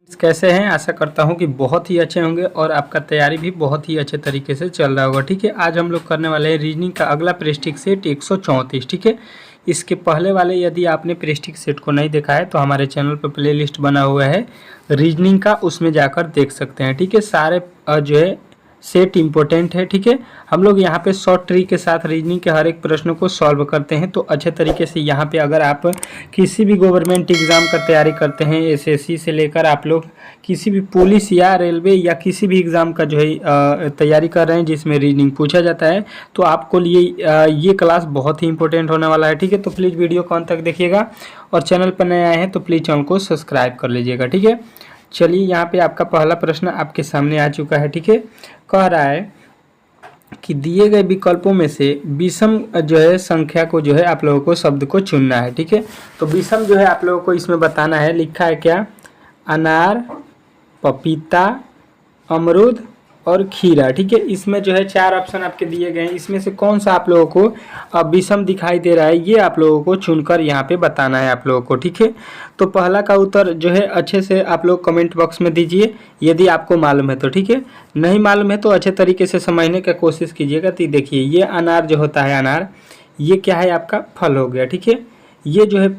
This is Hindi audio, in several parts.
कैसे हैं। आशा करता हूं कि बहुत ही अच्छे होंगे और आपका तैयारी भी बहुत ही अच्छे तरीके से चल रहा होगा। ठीक है, आज हम लोग करने वाले हैं रीजनिंग का अगला प्रेस्टिक सेट 134। ठीक है, इसके पहले वाले यदि आपने प्रेस्टिक सेट को नहीं देखा है तो हमारे चैनल पर प्लेलिस्ट बना हुआ है रीजनिंग का, उसमें जाकर देख सकते हैं। ठीक है, सारे जो है सेट इम्पोर्टेंट है। ठीक है, हम लोग यहाँ पे शॉर्ट ट्री के साथ रीजनिंग के हर एक प्रश्न को सॉल्व करते हैं। तो अच्छे तरीके से यहाँ पे अगर आप किसी भी गवर्नमेंट एग्ज़ाम का तैयारी करते हैं, एसएससी से लेकर आप लोग किसी भी पुलिस या रेलवे या किसी भी एग्ज़ाम का जो है तैयारी कर रहे हैं जिसमें रीजनिंग पूछा जाता है, तो आपको लिए ये क्लास बहुत ही इंपॉर्टेंट होने वाला है। ठीक है, तो प्लीज़ वीडियो को अंत तक देखिएगा और चैनल पर नए आए हैं तो प्लीज़ चैनल को सब्सक्राइब कर लीजिएगा। ठीक है, चलिए यहाँ पे आपका पहला प्रश्न आपके सामने आ चुका है। ठीक है, कह रहा है कि दिए गए विकल्पों में से विषम जो है संख्या को जो है आप लोगों को शब्द को चुनना है। ठीक है, तो विषम जो है आप लोगों को इसमें बताना है। लिखा है क्या? अनार, पपीता, अमरूद और खीरा। ठीक है, इसमें जो है 4 ऑप्शन आपके दिए गए हैं। इसमें से कौन सा आप लोगों को विषम दिखाई दे रहा है, ये आप लोगों को चुनकर यहाँ पे बताना है आप लोगों को। ठीक है, तो पहला का उत्तर जो है अच्छे से आप लोग कमेंट बॉक्स में दीजिए यदि आपको मालूम है तो। ठीक है, नहीं मालूम है तो अच्छे तरीके से समझने का कोशिश कीजिएगा। तो देखिए, ये अनार जो होता है, अनार ये क्या है? आपका फल हो गया। ठीक है, ये जो है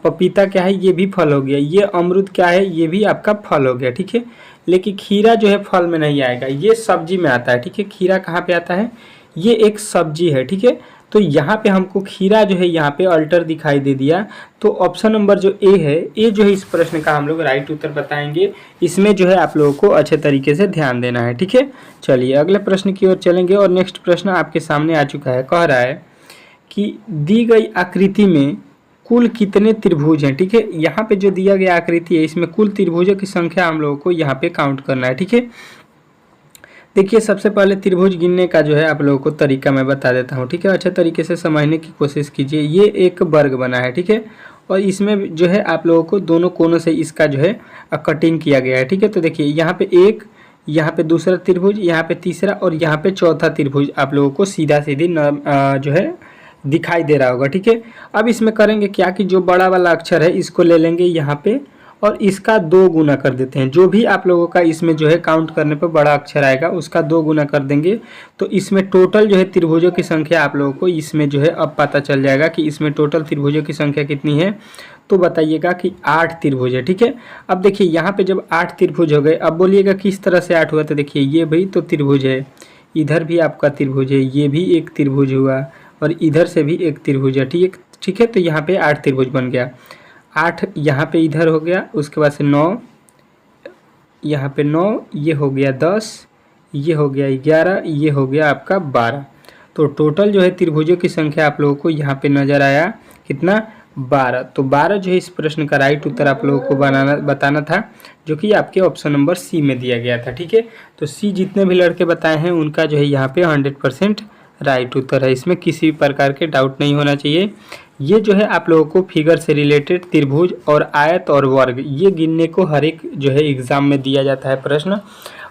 पपीता क्या है? ये भी फल हो गया। ये अमरूद क्या है? ये भी आपका फल हो गया। ठीक है, लेकिन खीरा जो है फल में नहीं आएगा, ये सब्जी में आता है। ठीक है, खीरा कहाँ पे आता है? ये एक सब्जी है। ठीक है, तो यहाँ पे हमको खीरा जो है यहाँ पे अल्टर दिखाई दे दिया। तो ऑप्शन नंबर जो ए है, ए जो है इस प्रश्न का हम लोग राइट उत्तर बताएंगे। इसमें जो है आप लोगों को अच्छे तरीके से ध्यान देना है। ठीक है, चलिए अगले प्रश्न की ओर चलेंगे और नेक्स्ट प्रश्न आपके सामने आ चुका है। कह रहा है कि दी गई आकृति में कुल कितने त्रिभुज हैं। ठीक है, यहाँ पे जो दिया गया आकृति है इसमें कुल त्रिभुजों की संख्या हम लोगों को यहाँ पे काउंट करना है। ठीक है, देखिए सबसे पहले त्रिभुज गिनने का जो है आप लोगों को तरीका मैं बता देता हूँ। ठीक है, अच्छे तरीके से समझने की कोशिश कीजिए। ये एक वर्ग बना है। ठीक है, और इसमें जो है आप लोगों को दोनों कोनों से इसका जो है कटिंग किया गया है। ठीक है, तो देखिए यहाँ पे एक, यहाँ पे दूसरा त्रिभुज, यहाँ पे तीसरा और यहाँ पे चौथा त्रिभुज आप लोगों को सीधा सीधी जो है दिखाई दे रहा होगा। ठीक है, अब इसमें करेंगे क्या कि जो बड़ा वाला अक्षर है इसको ले लेंगे यहाँ पे और इसका 2 गुना कर देते हैं। जो भी आप लोगों का इसमें जो है काउंट करने पर बड़ा अक्षर आएगा उसका 2 गुना कर देंगे। तो इसमें टोटल जो है त्रिभुजों की संख्या आप लोगों को इसमें जो है अब पता चल जाएगा कि इसमें टोटल त्रिभुजों की संख्या कितनी है। तो बताइएगा कि 8 त्रिभुज है। ठीक है, अब देखिए यहाँ पे जब 8 त्रिभुज हो गए, अब बोलिएगा किस तरह से 8 हुआ। तो देखिए ये भी तो त्रिभुज है, इधर भी आपका त्रिभुज है, ये भी एक त्रिभुज हुआ और इधर से भी एक त्रिभुज है। ठीक है, तो यहाँ पे 8 त्रिभुज बन गया। 8 यहाँ पे इधर हो गया, उसके बाद से 9, यहाँ पे 9, ये हो गया 10, ये हो गया 11, ये हो गया आपका 12। तो टोटल जो है त्रिभुजों की संख्या आप लोगों को यहाँ पे नज़र आया कितना? 12। तो 12 जो है इस प्रश्न का राइट उत्तर आप लोगों को बताना था, जो कि आपके ऑप्शन नंबर सी में दिया गया था। ठीक है, तो सी जितने भी लड़के बताए हैं उनका जो है यहाँ पे 100% राइट उत्तर है। इसमें किसी भी प्रकार के डाउट नहीं होना चाहिए। ये जो है आप लोगों को फिगर से रिलेटेड त्रिभुज और आयत और वर्ग ये गिनने को हर एक जो है एग्ज़ाम में दिया जाता है प्रश्न,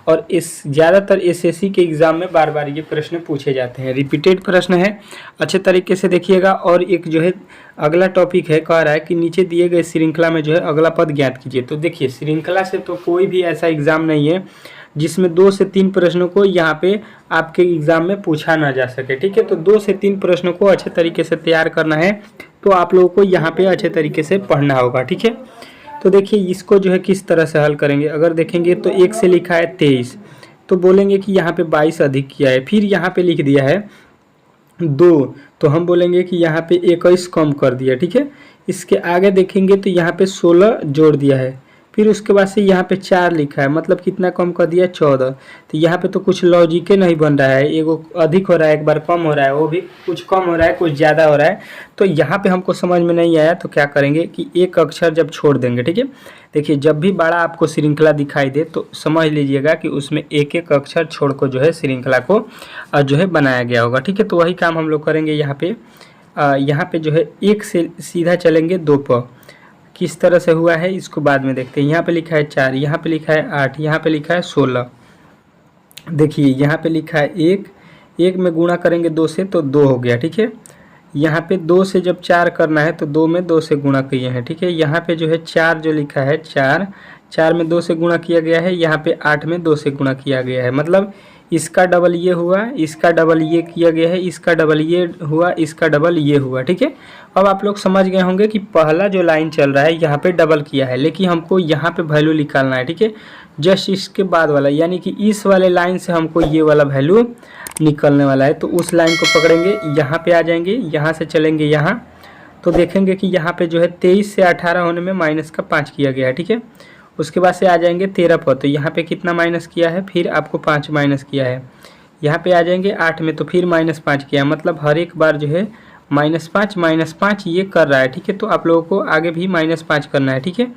और इस ज़्यादातर एसएससी के एग्ज़ाम में बार बार ये प्रश्न पूछे जाते हैं, रिपीटेड प्रश्न है। अच्छे तरीके से देखिएगा। और एक जो है अगला टॉपिक है, कह रहा है कि नीचे दिए गए श्रृंखला में जो है अगला पद ज्ञात कीजिए। तो देखिए श्रृंखला से तो कोई भी ऐसा एग्ज़ाम नहीं है जिसमें 2 से 3 प्रश्नों को यहाँ पे आपके एग्ज़ाम में पूछा ना जा सके। ठीक है, तो 2 से 3 प्रश्नों को अच्छे तरीके से तैयार करना है, तो आप लोगों को यहाँ पे अच्छे तरीके से पढ़ना होगा। ठीक है, तो देखिए इसको जो है किस तरह से हल करेंगे। अगर देखेंगे तो 1 से लिखा है 23, तो बोलेंगे कि यहाँ पे 22 अधिक किया है। फिर यहाँ पे लिख दिया है 2, तो हम बोलेंगे कि यहाँ पे 21 कम कर दिया। ठीक है, इसके आगे देखेंगे तो यहाँ पे 16 जोड़ दिया है। फिर उसके बाद से यहाँ पे 4 लिखा है, मतलब कितना कम कर दिया? 14। तो यहाँ पे तो कुछ लॉजिक नहीं बन रहा है, एगो अधिक हो रहा है, एक बार कम हो रहा है, वो भी कुछ कम हो रहा है, कुछ ज़्यादा हो रहा है। तो यहाँ पे हमको समझ में नहीं आया, तो क्या करेंगे कि एक अक्षर जब छोड़ देंगे। ठीक है, देखिए जब भी बड़ा आपको श्रृंखला दिखाई दे तो समझ लीजिएगा कि उसमें एक एक अक्षर छोड़ को जो है श्रृंखला को जो है बनाया गया होगा। ठीक है, तो वही काम हम लोग करेंगे यहाँ पे जो है 1 से सीधा चलेंगे 2 पर। किस तरह से हुआ है इसको बाद में देखते हैं। यहाँ पे लिखा है 4, यहाँ पे लिखा है 8, यहाँ पे लिखा है 16। देखिए यहाँ पे लिखा है 1 में गुणा करेंगे 2 से तो 2 हो गया। ठीक है, यहाँ पे 2 से जब 4 करना है तो 2 में 2 से गुणा किए हैं। ठीक है, यहाँ पे जो है 4 जो लिखा है 4 4 में 2 से गुणा किया गया है, यहाँ पे 8 में 2 से गुणा किया गया है। मतलब इसका डबल ये हुआ, इसका डबल ये किया गया है, इसका डबल ये हुआ, इसका डबल ये हुआ। ठीक है, अब आप लोग समझ गए होंगे कि पहला जो लाइन चल रहा है यहाँ पे डबल किया है, लेकिन हमको यहाँ पे वैल्यू निकालना है। ठीक है, जस्ट इसके बाद वाला यानी कि इस वाले लाइन से हमको ये वाला वैल्यू निकलने वाला है। तो उस लाइन को पकड़ेंगे, यहाँ पे आ जाएंगे, यहाँ से चलेंगे यहाँ, तो देखेंगे कि यहाँ पे जो है 23 से 18 होने में माइनस का 5 किया गया है। ठीक है, उसके बाद से आ जाएंगे 13 पर, तो यहाँ पे कितना माइनस किया है, फिर आपको 5 माइनस किया है। यहाँ पे आ जाएंगे 8 में, तो फिर -5 किया, मतलब हर एक बार जो है -5 ये कर रहा है। ठीक है, तो आप लोगों को आगे भी -5 करना है। ठीक है,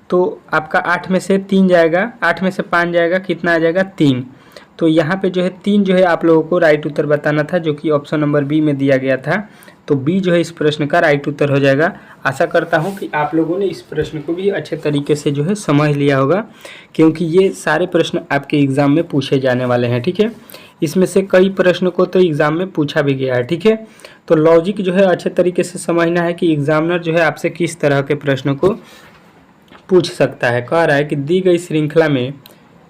तो आपका 8 में से 3 जाएगा, 8 में से 5 जाएगा, कितना आ जाएगा 3। तो यहाँ पे जो है 3 जो है आप लोगों को राइट उत्तर बताना था, जो कि ऑप्शन नंबर बी में दिया गया था। तो बी जो है इस प्रश्न का राइट उत्तर हो जाएगा। आशा करता हूँ कि आप लोगों ने इस प्रश्न को भी अच्छे तरीके से जो है समझ लिया होगा, क्योंकि ये सारे प्रश्न आपके एग्ज़ाम में पूछे जाने वाले हैं। ठीक है, इसमें से कई प्रश्नों को तो एग्ज़ाम में पूछा भी गया है। ठीक है, तो लॉजिक जो है अच्छे तरीके से समझना है कि एग्जामिनर जो है आपसे किस तरह के प्रश्नों को पूछ सकता है। कह रहा है कि दी गई श्रृंखला में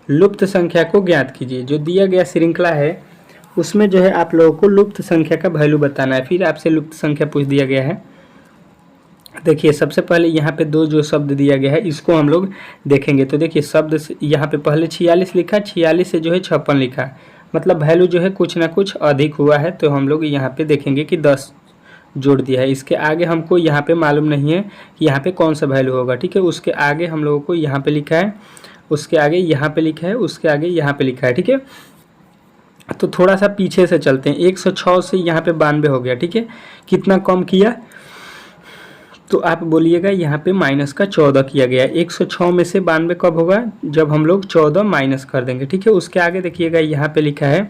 लुप्त संख्या को ज्ञात कीजिए। जो दिया गया श्रृंखला है उसमें जो है आप लोगों को लुप्त संख्या का वैल्यू बताना है। फिर आपसे लुप्त संख्या पूछ दिया गया है। देखिए, सबसे पहले यहाँ पे 2 जो शब्द दिया गया है इसको हम लोग देखेंगे। तो देखिए, शब्द यहाँ पे पहले 46 लिखा, 46 से जो है 56 लिखा, मतलब वैल्यू जो है कुछ ना कुछ अधिक हुआ है। तो हम लोग यहाँ पे देखेंगे कि 10 जोड़ दिया है। इसके आगे हमको यहाँ पे मालूम नहीं है कि यहाँ पे कौन सा वैल्यू होगा। ठीक है, उसके आगे हम लोगों को यहाँ पे लिखा है, उसके आगे यहाँ पे लिखा है, उसके आगे यहाँ पे लिखा है। ठीक है, तो थोड़ा सा पीछे से चलते हैं। 106 से यहाँ पे 92 हो गया। ठीक है, कितना कम किया, तो आप बोलिएगा यहाँ पे -14 किया गया। 106 में से 92 कब होगा, जब हम लोग 14 माइनस कर देंगे। ठीक है, उसके आगे देखिएगा यहाँ पे लिखा है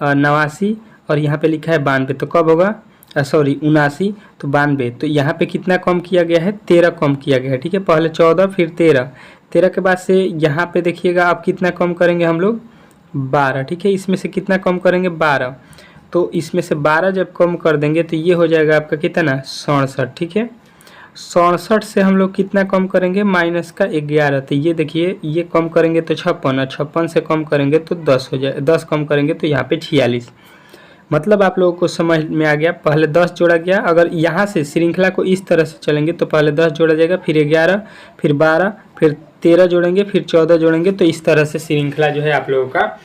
89 और यहाँ पे लिखा है 92, तो कब होगा, सॉरी 79, तो 92। तो यहाँ पे कितना कम किया गया है, 13 कम किया गया है। ठीक है, पहले 14 फिर 13 के बाद से यहाँ पे देखिएगा आप कितना कम करेंगे हम लोग, 12। ठीक है, इसमें से कितना कम करेंगे, 12। तो इसमें से 12 जब कम कर देंगे तो ये हो जाएगा आपका कितना, 67। ठीक है, 67 से हम लोग कितना कम करेंगे, -11। तो ये देखिए, ये कम करेंगे तो 56, और 56 से कम करेंगे तो 10 हो जाए, 10 कम करेंगे तो यहाँ पे 46। मतलब आप लोगों को समझ में आ गया, पहले 10 जोड़ा गया। अगर यहाँ से श्रृंखला को इस तरह से चलेंगे तो पहले 10 जोड़ा जाएगा, फिर 11, फिर 12, फिर 13 जोड़ेंगे, फिर 14 जोड़ेंगे। तो इस तरह से श्रृंखला जो है आप लोगों का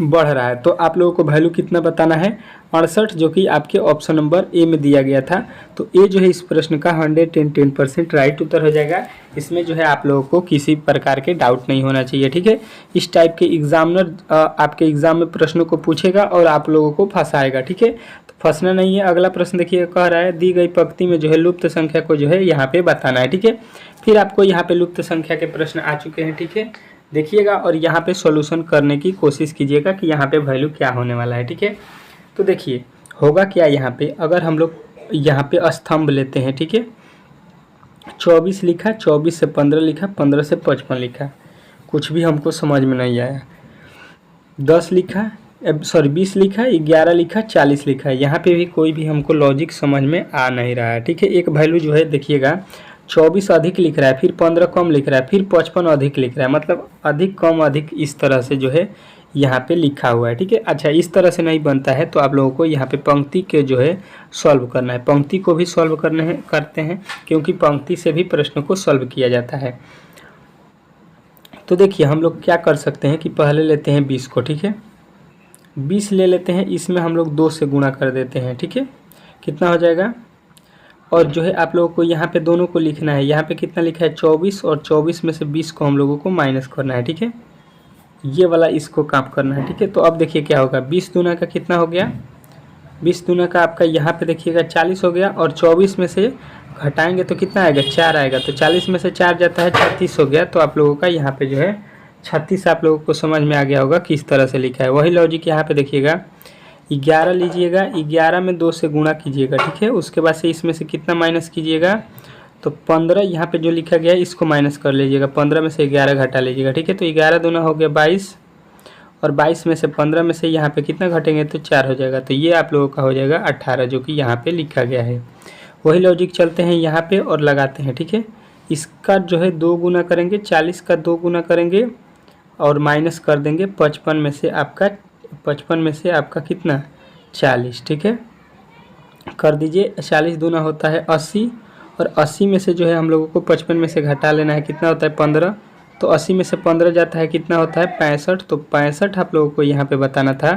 बढ़ रहा है। तो आप लोगों को वैल्यू कितना बताना है, 68, जो कि आपके ऑप्शन नंबर ए में दिया गया था। तो ए जो है इस प्रश्न का 110% राइट उत्तर हो जाएगा। इसमें जो है आप लोगों को किसी प्रकार के डाउट नहीं होना चाहिए। ठीक है, इस टाइप के एग्जामिनर आपके एग्जाम में प्रश्नों को पूछेगा और आप लोगों को फंसाएगा। ठीक है, तो फंसना नहीं है। अगला प्रश्न देखिए, कह रहा है दी गई पंक्ति में जो है लुप्त संख्या को जो है यहाँ पे बताना है। ठीक है, फिर आपको यहाँ पे लुप्त संख्या के प्रश्न आ चुके हैं। ठीक है, देखिएगा और यहाँ पे सॉल्यूशन करने की कोशिश कीजिएगा कि यहाँ पे वैल्यू क्या होने वाला है। ठीक है, तो देखिए होगा क्या, यहाँ पे अगर हम लोग यहाँ पे स्तंभ लेते हैं। ठीक है, 24 लिखा, 24 से 15 लिखा, 15 से 55 लिखा, कुछ भी हमको समझ में नहीं आया। 10 लिखा, सॉरी 20 लिखा, 11 लिखा, 40 लिखा, यहाँ पे भी कोई भी हमको लॉजिक समझ में आ नहीं रहा है। ठीक है, एक वैल्यू जो है देखिएगा 24 अधिक लिख रहा है, फिर 15 कम लिख रहा है, फिर 55 अधिक लिख रहा है, मतलब अधिक कम अधिक इस तरह से जो है यहाँ पे लिखा हुआ है। ठीक है, अच्छा इस तरह से नहीं बनता है तो आप लोगों को यहाँ पे पंक्ति के जो है सॉल्व करना है। पंक्ति को भी सॉल्व करते हैं क्योंकि पंक्ति से भी प्रश्नों को सॉल्व किया जाता है। तो देखिए हम लोग क्या कर सकते हैं कि पहले लेते हैं 20 को। ठीक है, 20 ले लेते हैं, इसमें हम लोग 2 से गुणा कर देते हैं। ठीक है, कितना हो जाएगा, और जो है आप लोगों को यहाँ पे दोनों को लिखना है। यहाँ पे कितना लिखा है 24, और 24 में से 20 को हम लोगों को माइनस करना है। ठीक है, ये वाला इसको काम करना है। ठीक है, तो अब देखिए क्या होगा, 20 दूना का कितना हो गया, 20 दूना का आपका यहाँ पे देखिएगा 40 हो गया, और 24 में से घटाएंगे तो कितना आएगा, 4 आएगा। तो 40 में से 4 जाता है, 36 हो गया। तो आप लोगों का यहाँ पे जो है 36 आप लोगों को समझ में आ गया होगा किस तरह से लिखा है। वही लॉजिक यहाँ पे देखिएगा, 11 लीजिएगा, 11 में 2 से गुणा कीजिएगा। ठीक है, उसके बाद से इसमें से कितना माइनस कीजिएगा, तो 15 यहाँ पे जो लिखा गया है इसको माइनस कर लीजिएगा, 15 में से 11 घटा लीजिएगा। ठीक है, तो 11 दूना हो गया 22, और 22 में से 15 में से यहाँ पे कितना घटेंगे तो 4 हो जाएगा। तो ये आप लोगों का हो जाएगा 18, जो कि यहाँ पे लिखा गया है। वही लॉजिक चलते हैं यहाँ पे और लगाते हैं। ठीक है, इसका जो है 2 गुना करेंगे, 40 का 2 गुना करेंगे और माइनस कर देंगे 55 में से आपका कितना 40, ठीक है। कर दीजिए, 40 दूना होता है 80 और 80 में से जो है हम लोगों को 55 में से घटा लेना है, कितना होता है 15। तो 80 में से 15 जाता है, कितना होता है 65। तो 65 आप लोगों को यहाँ पे बताना था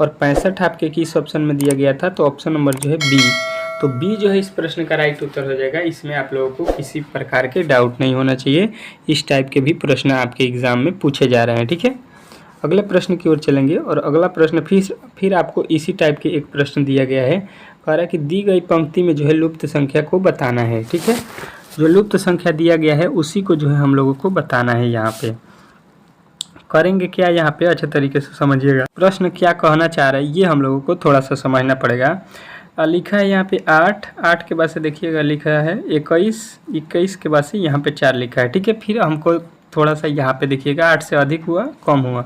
और 65 आपके किस ऑप्शन में दिया गया था, तो ऑप्शन नंबर जो है बी। तो बी जो है इस प्रश्न का राइट उत्तर हो जाएगा। इसमें आप लोगों को किसी प्रकार के डाउट नहीं होना चाहिए। इस टाइप के भी प्रश्न आपके एग्जाम में पूछे जा रहे हैं, ठीक है। अगले प्रश्न की ओर चलेंगे और अगला प्रश्न फिर आपको इसी टाइप के एक प्रश्न दिया गया है। कह रहा है कि दी गई पंक्ति में जो है लुप्त संख्या को बताना है, ठीक है। जो लुप्त संख्या दिया गया है उसी को जो है हम लोगों को बताना है। यहाँ पे करेंगे क्या, यहाँ पे अच्छे तरीके से समझिएगा प्रश्न क्या कहना चाह रहा है, ये हम लोगों को थोड़ा सा समझना पड़ेगा। लिखा है यहाँ पे 8 के बाद से देखिएगा लिखा है 21 के बाद से यहाँ पे 4 लिखा है, ठीक है। फिर हमको थोड़ा सा यहाँ पे देखिएगा 8 से अधिक हुआ, कम हुआ,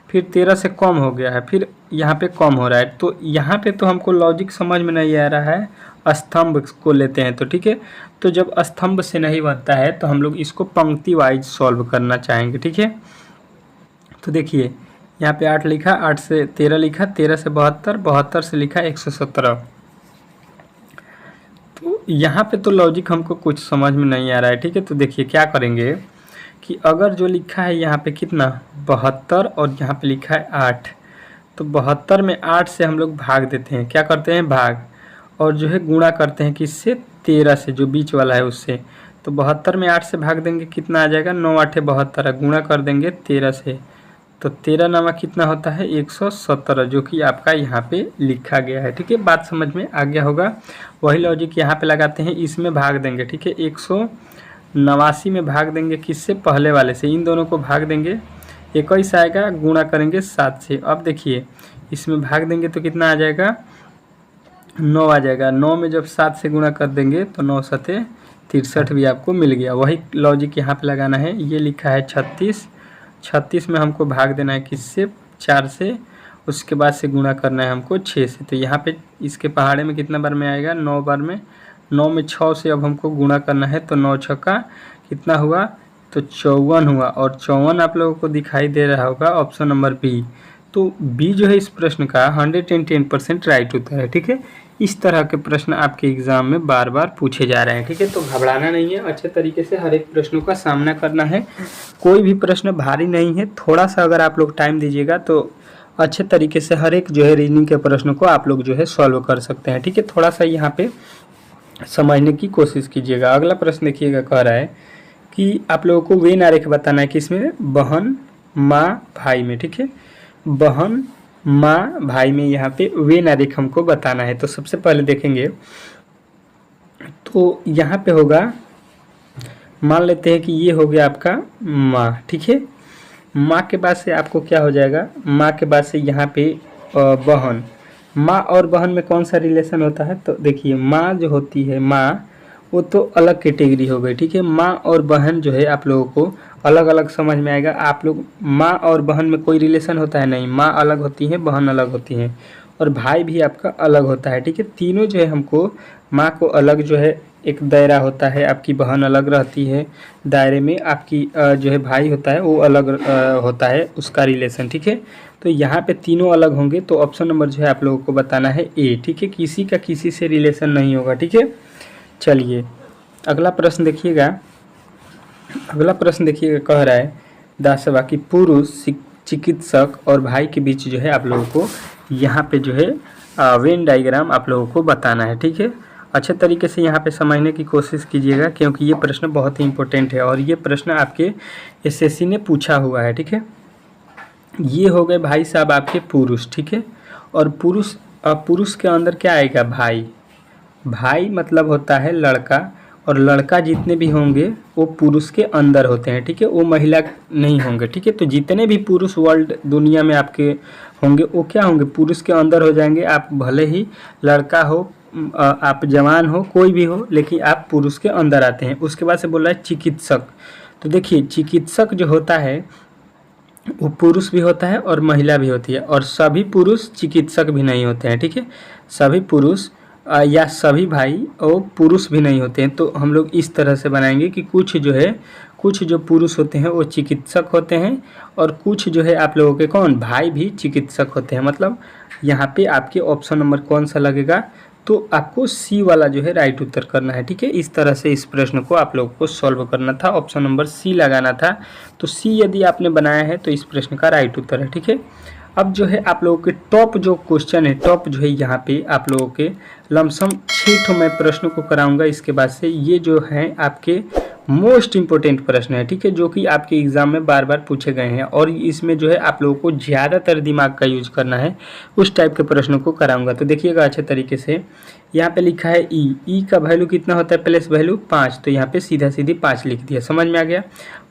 फिर 13 से कम हो गया है, फिर यहाँ पे कम हो रहा है। तो यहाँ पे तो हमको लॉजिक समझ में नहीं आ रहा है, स्तंभ को लेते हैं तो, ठीक है। तो जब स्तंभ से नहीं बनता है तो हम लोग इसको पंक्ति वाइज सॉल्व करना चाहेंगे, ठीक है। तो देखिए यहाँ पे 8 लिखा, 8 से 13 लिखा, 13 से 72, 72 से लिखा 117। तो यहाँ पे तो लॉजिक हमको कुछ समझ में नहीं आ रहा है, ठीक है। तो देखिए क्या करेंगे कि अगर जो लिखा है यहाँ पे कितना 72 और यहाँ पे लिखा है 8, तो 72 में 8 से हम लोग भाग देते हैं, क्या करते हैं भाग, और जो है गुणा करते हैं किससे 13 से, जो बीच वाला है उससे। तो 72 में 8 से भाग देंगे, कितना आ जाएगा 9 8 72, गुणा कर देंगे 13 से, तो 13 नामा कितना होता है 117, जो कि आपका यहाँ पे लिखा गया है, ठीक है। बात समझ में आ गया होगा। वही लॉजिक यहाँ पे लगाते हैं, इसमें भाग देंगे, ठीक है। 189 में भाग देंगे किससे, पहले वाले से, इन दोनों को भाग देंगे, 21 आएगा, गुणा करेंगे 7 से। अब देखिए इसमें भाग देंगे तो कितना आ जाएगा 9 आ जाएगा, 9 में जब 7 से गुणा कर देंगे तो 9 सते 63 भी आपको मिल गया। वही लॉजिक यहाँ पे लगाना है। ये लिखा है 36 में हमको भाग देना है किससे 4 से, उसके बाद से गुणा करना है हमको 6 से। तो यहाँ पे इसके पहाड़े में कितना बार में आएगा 9 बार में, 9 में 6 से अब हमको गुणा करना है, तो 9 छक्का कितना हुआ, तो 54 हुआ। और 54 आप लोगों को दिखाई दे रहा होगा, ऑप्शन नंबर बी। तो बी जो है इस प्रश्न का 110% राइट उत्तर है, ठीक है। इस तरह के प्रश्न आपके एग्जाम में बार बार पूछे जा रहे हैं, ठीक है। तो घबराना नहीं है, अच्छे तरीके से हर एक प्रश्नों का सामना करना है। कोई भी प्रश्न भारी नहीं है, थोड़ा सा अगर आप लोग टाइम दीजिएगा तो अच्छे तरीके से हर एक जो है रीजनिंग के प्रश्नों को आप लोग जो है सॉल्व कर सकते हैं, ठीक है। थोड़ा सा यहाँ पे समझने की कोशिश कीजिएगा। अगला प्रश्न देखिएगा, कह रहा है कि आप लोगों को वेन आरेख बताना है, किसमें, बहन माँ भाई में, ठीक है। बहन माँ भाई में यहाँ पे वेन आरेख हमको बताना है। तो सबसे पहले देखेंगे तो यहाँ पे होगा, मान लेते हैं कि ये हो गया आपका माँ, ठीक है। माँ के बाद से आपको क्या हो जाएगा, माँ के बाद से यहाँ पे बहन। माँ और बहन में कौन सा रिलेशन होता है, तो देखिए माँ जो होती है, माँ वो तो अलग कैटेगरी हो गई, ठीक है। माँ और बहन जो है आप लोगों को अलग अलग समझ में आएगा। आप लोग माँ और बहन में कोई रिलेशन होता है नहीं, माँ अलग होती है, बहन अलग होती है, और भाई भी आपका अलग होता है, ठीक है। तीनों जो है हमको, माँ को अलग जो है एक दायरा होता है, आपकी बहन अलग रहती है दायरे में, आपकी जो है भाई होता है वो अलग होता है उसका रिलेशन, ठीक है। तो यहाँ पे तीनों अलग होंगे, तो ऑप्शन नंबर जो है आप लोगों को बताना है ए, ठीक है। किसी का किसी से रिलेशन नहीं होगा, ठीक है। चलिए अगला प्रश्न देखिएगा। अगला प्रश्न देखिएगा, कह रहा है 10वां कि पुरुष चिकित्सक और भाई के बीच जो है आप लोगों को यहाँ पे जो है वेन डायग्राम आप लोगों को बताना है, ठीक है। अच्छे तरीके से यहाँ पे समझने की कोशिश कीजिएगा, क्योंकि ये प्रश्न बहुत ही इंपॉर्टेंट है और ये प्रश्न आपके एसएससी ने पूछा हुआ है, ठीक है। ये हो गए भाई साहब आपके पुरुष, ठीक है। और पुरुष के अंदर क्या आएगा, भाई। भाई मतलब होता है लड़का, और लड़का जितने भी होंगे वो पुरुष के अंदर होते हैं, ठीक है। वो महिला नहीं होंगे, ठीक है। तो जितने भी पुरुष वर्ल्ड दुनिया में आपके होंगे वो क्या होंगे, पुरुष के अंदर हो जाएंगे। आप भले ही लड़का हो, आप जवान हो, कोई भी हो, लेकिन आप पुरुष के अंदर आते हैं। उसके बाद से बोल रहा है चिकित्सक। तो देखिए चिकित्सक जो होता है वो पुरुष भी होता है और महिला भी होती है, और सभी पुरुष चिकित्सक भी नहीं होते हैं, ठीक है। सभी पुरुष या सभी भाई वो पुरुष भी नहीं होते हैं। तो हम लोग इस तरह से बनाएंगे कि कुछ जो पुरुष होते हैं वो चिकित्सक होते हैं और कुछ जो है आप लोगों के कौन भाई भी चिकित्सक होते हैं। मतलब यहाँ पे आपके ऑप्शन नंबर कौन सा लगेगा, तो आपको सी वाला जो है राइट उत्तर करना है। ठीक है, इस तरह से इस प्रश्न को आप लोगों को सॉल्व करना था, ऑप्शन नंबर सी लगाना था। तो सी यदि आपने बनाया है तो इस प्रश्न का राइट उत्तर है। ठीक है, अब जो है आप लोगों के टॉप जो क्वेश्चन है, टॉप जो है यहाँ पे आप लोगों के लमसम 6 मैं प्रश्नों को कराऊंगा। इसके बाद से ये जो है आपके मोस्ट इंपॉर्टेंट प्रश्न है। ठीक है, जो कि आपके एग्जाम में बार बार पूछे गए हैं और इसमें जो है आप लोगों को ज़्यादातर दिमाग का यूज करना है, उस टाइप के प्रश्नों को कराऊंगा। तो देखिएगा अच्छे तरीके से, यहाँ पे लिखा है ई का वैल्यू कितना होता है, प्लेस वैल्यू 5, तो यहाँ पे सीधा सीधी 5 लिख दिया, समझ में आ गया।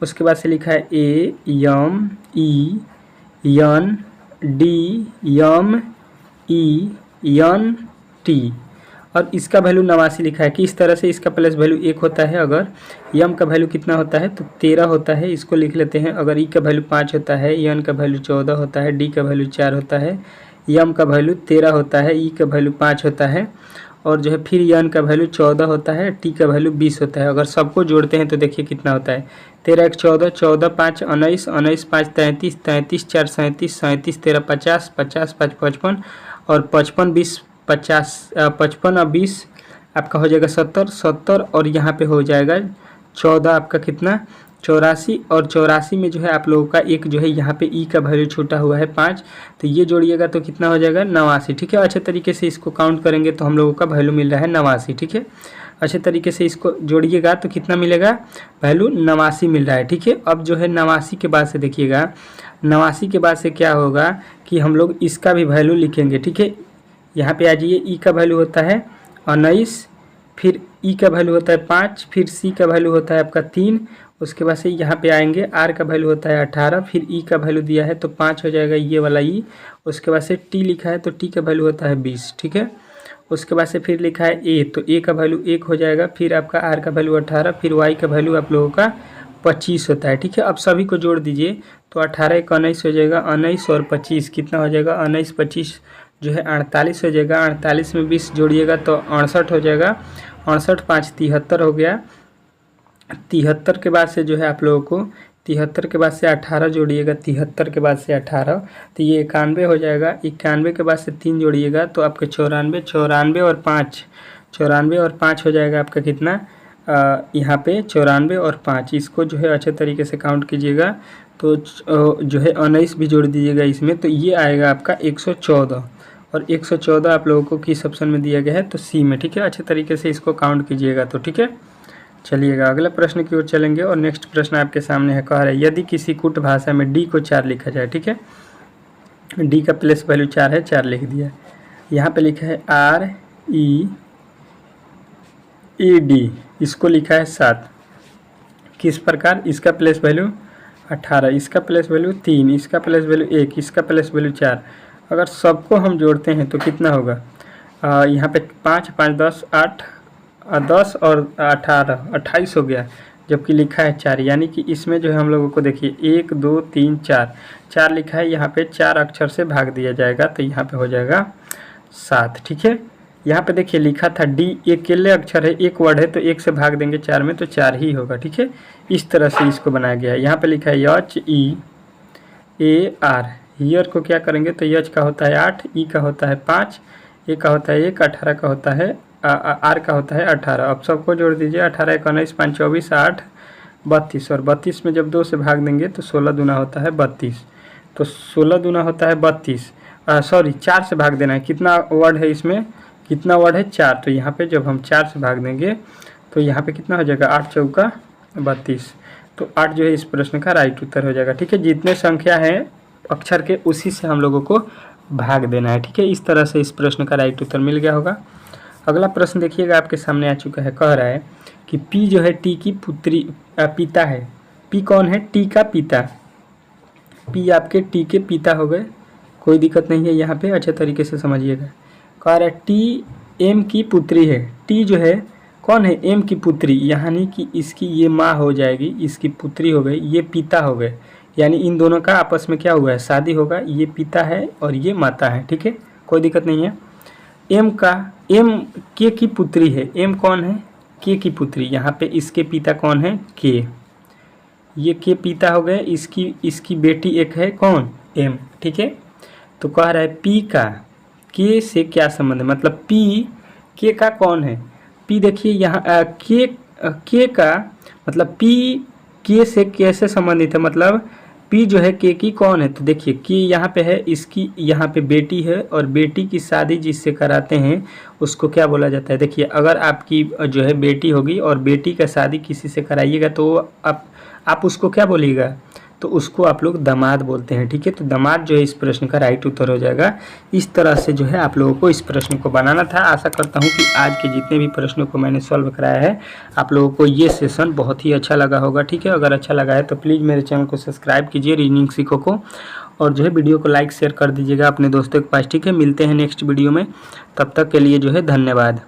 उसके बाद से लिखा है A M E N D M E N T और इसका वैल्यू 89 लिखा है कि इस तरह से इसका प्लस वैल्यू 1 होता है। अगर यम का वैल्यू कितना होता है तो 13 होता है, इसको लिख लेते हैं। अगर ई का वैल्यू 5 होता है, एन का वैल्यू 14 होता है, डी का वैल्यू 4 होता है, यम का वैल्यू 13 होता है, ई का वैल्यू 5 होता है और जो है फिर एन का वैल्यू 14 होता है, टी का वैल्यू 20 होता है। अगर सबको जोड़ते हैं तो देखिए कितना होता है, 13 1 14, 14 5 19, 19 5 33, 33 4 37, 37 13 50, 50 5 55 और 55 20 50, 55 और 20 आपका हो जाएगा 70, 70 और यहाँ पे हो जाएगा 14 आपका कितना 84 और 84 में जो है आप लोगों का एक जो है यहाँ पे ई का वैल्यू छूटा हुआ है 5, तो ये जोड़िएगा तो कितना हो जाएगा 89। ठीक है, अच्छे तरीके से इसको काउंट करेंगे तो हम लोगों का वैल्यू मिल रहा है 89। ठीक है, अच्छे तरीके से इसको जोड़िएगा तो कितना मिलेगा, वैल्यू 89 मिल रहा है। ठीक है, अब जो है 89 के बाद से देखिएगा, 89 के बाद से क्या होगा कि हम लोग इसका भी वैल्यू लिखेंगे। ठीक है, यहाँ पे आ जाइए, ई का वैल्यू होता है 19, फिर ई का वैल्यू होता है 5, फिर सी का वैल्यू होता है आपका 3, उसके बाद से यहाँ पे आएंगे, आर का वैल्यू होता है 18, फिर ई का वैल्यू दिया है तो 5 हो जाएगा ये वाला ई। उसके बाद से टी लिखा है तो टी का वैल्यू होता है 20। ठीक है, उसके बाद से फिर लिखा है ए, तो ए का वैल्यू 1 हो जाएगा, फिर आपका आर का वैल्यू 18, फिर वाई का वैल्यू आप लोगों का 25 होता है। ठीक है, अब सभी को जोड़ दीजिए तो 18 1 19 हो जाएगा, 19 और 25 कितना हो जाएगा, 19 25 जो है 48 हो जाएगा, 48 में 20 जोड़िएगा तो 68 हो जाएगा, 68 5 73 हो गया। 73 के बाद से जो है आप लोगों को 73 के बाद से 18 जोड़िएगा, 73 के बाद से 18 तो ये 91 हो जाएगा, 91 के बाद से 3 जोड़िएगा तो आपके 94, 94 और 5, 94 और 5 हो जाएगा आपका कितना, यहाँ पे 94 और 5, इसको जो है अच्छे तरीके से काउंट कीजिएगा तो जो है 19 भी जोड़ दीजिएगा इसमें, तो ये आएगा आपका 114 और 114 आप लोगों को किस ऑप्शन में दिया गया है तो सी में। ठीक है, अच्छे तरीके से इसको काउंट कीजिएगा। तो ठीक है, चलिएगा अगले प्रश्न की ओर चलेंगे और नेक्स्ट प्रश्न आपके सामने है, कह रहा है यदि किसी कुट भाषा में डी को 4 लिखा जाए। ठीक है, डी का प्लेस वैल्यू 4 है, 4 लिख दिया। यहाँ पे लिखा है आर ई ई डी, इसको लिखा है 7, किस प्रकार, इसका प्लेस वैल्यू 18, इसका प्लेस वैल्यू 3, इसका प्लेस वैल्यू 1, इसका प्लेस वैल्यू 4। अगर सबको हम जोड़ते हैं तो कितना होगा, यहाँ पे 5 5 10 8 10 और 18 28 हो गया, जबकि लिखा है 4, यानी कि इसमें जो है हम लोगों को देखिए 1 2 3 4 लिखा है, यहाँ पे 4 अक्षर से भाग दिया जाएगा तो यहाँ पे हो जाएगा 7। ठीक है, यहाँ पे देखिए लिखा था डी, एक अकेले अक्षर है, एक वर्ड है तो 1 से भाग देंगे 4 में तो 4 ही होगा। ठीक है, इस तरह से इसको बनाया गया है। यहाँ पे लिखा है H E A R, year को क्या करेंगे तो एच का होता है 8, ई का होता है 5, ए का होता है 1, 18 का होता है आर का होता है 18। अब सबको जोड़ दीजिए, 18 1 19 5 24 8 32 और 32 में जब 2 से भाग देंगे तो 16 दूना होता है 32, तो 16 दूना होता है 32, सॉरी 4 से भाग देना है, कितना वर्ड है इसमें, कितना वर्ड है 4, तो यहाँ पे जब हम 4 से भाग देंगे तो यहाँ पे कितना हो जाएगा 8 चौका 32, तो 8 जो है इस प्रश्न का राइट उत्तर हो जाएगा। ठीक है, जितने संख्या है अक्षर के उसी से हम लोगों को भाग देना है। ठीक है, इस तरह से इस प्रश्न का राइट उत्तर मिल गया होगा। अगला प्रश्न देखिएगा आपके सामने आ चुका है, कह रहा है कि पी जो है टी की पुत्री पिता है। पी कौन है, टी का पिता, पी आपके टी के पिता हो गए, कोई दिक्कत नहीं है यहाँ पे, अच्छे तरीके से समझिएगा। कह रहा है टी एम की पुत्री है, टी जो है कौन है, एम की पुत्री, यानी कि इसकी ये माँ हो जाएगी, इसकी पुत्री हो गई, ये पिता हो गए, यानी इन दोनों का आपस में क्या हुआ है, शादी होगा, ये पिता है और ये माता है। ठीक है, कोई दिक्कत नहीं है। एम के की पुत्री है। एम कौन है? के की पुत्री। यहाँ पे इसके पिता कौन है? के। ये के पिता हो गए। इसकी बेटी एक है कौन? एम। ठीक है, तो कह रहा है पी का के से क्या संबंध है, मतलब पी के का कौन है? पी देखिए यहाँ के का मतलब पी के से कैसे संबंधित है, मतलब पी जो है के की कौन है? तो देखिए के यहाँ पे है, इसकी यहाँ पे बेटी है और बेटी की शादी जिससे कराते हैं उसको क्या बोला जाता है? देखिए अगर आपकी जो है बेटी होगी और बेटी का शादी किसी से कराइएगा तो आप उसको क्या बोलिएगा? तो उसको आप लोग दामाद बोलते हैं। ठीक है, तो दामाद जो है इस प्रश्न का राइट उत्तर हो जाएगा। इस तरह से जो है आप लोगों को इस प्रश्न को बनाना था। आशा करता हूँ कि आज के जितने भी प्रश्नों को मैंने सॉल्व कराया है आप लोगों को ये सेशन बहुत ही अच्छा लगा होगा। ठीक है, अगर अच्छा लगा है तो प्लीज़ मेरे चैनल को सब्सक्राइब कीजिए रीजनिंग सीखो को, और जो है वीडियो को लाइक शेयर कर दीजिएगा अपने दोस्तों के पास। ठीक है, मिलते हैं नेक्स्ट वीडियो में, तब तक के लिए जो है धन्यवाद।